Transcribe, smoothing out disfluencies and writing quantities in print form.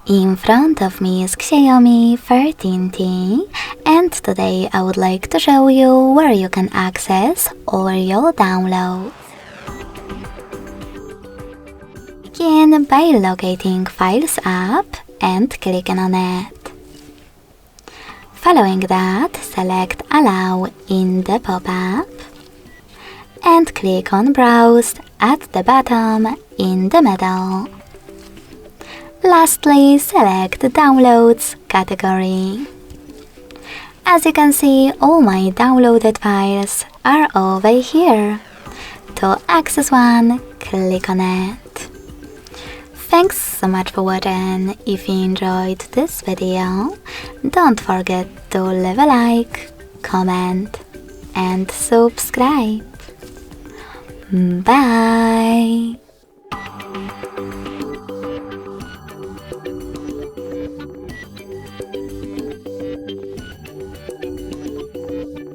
In front of me is Xiaomi 13T, and today I would like to show you where you can access all your downloads. Begin by locating Files app and clicking on it. Following that, select Allow in the pop-up and click on Browse at the bottom in the middle. Lastly, select Downloads category. As you can see, all my downloaded files are over here. To access one, click on it. Thanks so much for watching. If you enjoyed this video, don't forget to leave a like, comment and subscribe. Bye!